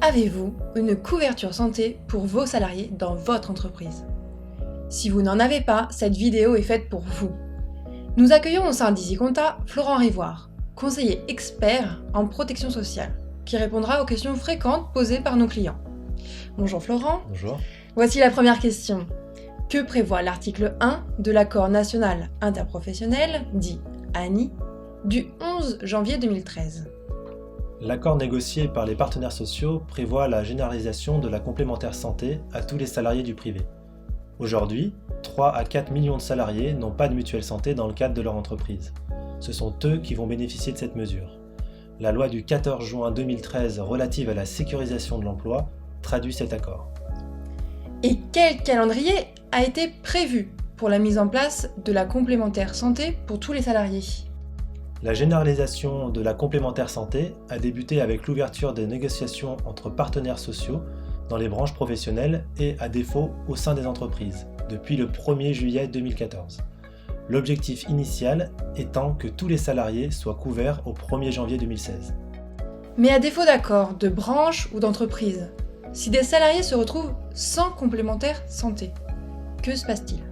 Avez-vous une couverture santé pour vos salariés dans votre entreprise? Si vous n'en avez pas, cette vidéo est faite pour vous. Nous accueillons au sein d'EasyConta Florent Rivoire, conseiller expert en protection sociale, qui répondra aux questions fréquentes posées par nos clients. Bonjour Florent. Bonjour. Voici la première question. Que prévoit l'article 1 de l'accord national interprofessionnel, dit ANI, du 11 janvier 2013? L'accord négocié par les partenaires sociaux prévoit la généralisation de la complémentaire santé à tous les salariés du privé. Aujourd'hui, 3 à 4 millions de salariés n'ont pas de mutuelle santé dans le cadre de leur entreprise. Ce sont eux qui vont bénéficier de cette mesure. La loi du 14 juin 2013 relative à la sécurisation de l'emploi traduit cet accord. Et quel calendrier a été prévu pour la mise en place de la complémentaire santé pour tous les salariés? La généralisation de la complémentaire santé a débuté avec l'ouverture des négociations entre partenaires sociaux dans les branches professionnelles et, à défaut, au sein des entreprises, depuis le 1er juillet 2014. L'objectif initial étant que tous les salariés soient couverts au 1er janvier 2016. Mais à défaut d'accord de branche ou d'entreprise, si des salariés se retrouvent sans complémentaire santé, que se passe-t-il?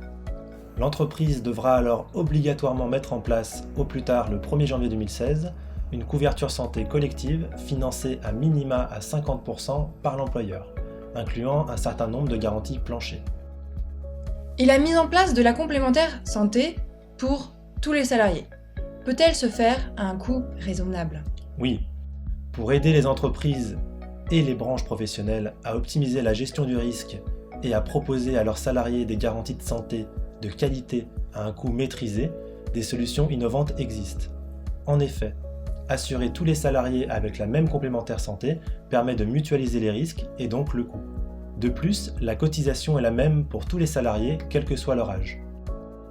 L'entreprise devra alors obligatoirement mettre en place, au plus tard le 1er janvier 2016, une couverture santé collective financée à minima à 50% par l'employeur, incluant un certain nombre de garanties planchers. Et la mise en place de la complémentaire santé pour tous les salariés peut-elle se faire à un coût raisonnable? Oui, pour aider les entreprises et les branches professionnelles à optimiser la gestion du risque et à proposer à leurs salariés des garanties de santé de qualité à un coût maîtrisé, des solutions innovantes existent. En effet, assurer tous les salariés avec la même complémentaire santé permet de mutualiser les risques et donc le coût. De plus, la cotisation est la même pour tous les salariés, quel que soit leur âge.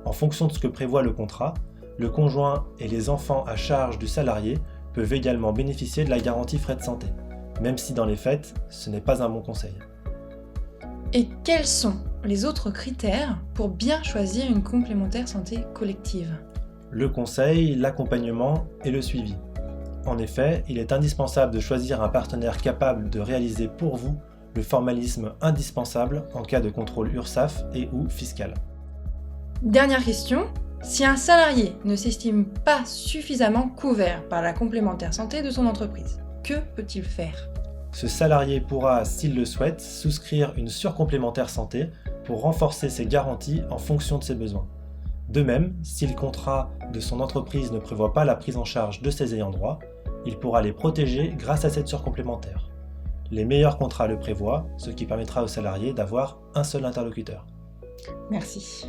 En fonction de ce que prévoit le contrat, le conjoint et les enfants à charge du salarié peuvent également bénéficier de la garantie frais de santé, même si dans les faits, ce n'est pas un bon conseil. Et quels sont les autres critères pour bien choisir une complémentaire santé collective? Le conseil, l'accompagnement et le suivi. En effet, il est indispensable de choisir un partenaire capable de réaliser pour vous le formalisme indispensable en cas de contrôle URSSAF et ou fiscal. Dernière question, si un salarié ne s'estime pas suffisamment couvert par la complémentaire santé de son entreprise, que peut-il faire? Ce salarié pourra, s'il le souhaite, souscrire une surcomplémentaire santé pour renforcer ses garanties en fonction de ses besoins. De même, si le contrat de son entreprise ne prévoit pas la prise en charge de ses ayants droit, il pourra les protéger grâce à cette surcomplémentaire. Les meilleurs contrats le prévoient, ce qui permettra aux salariés d'avoir un seul interlocuteur. Merci.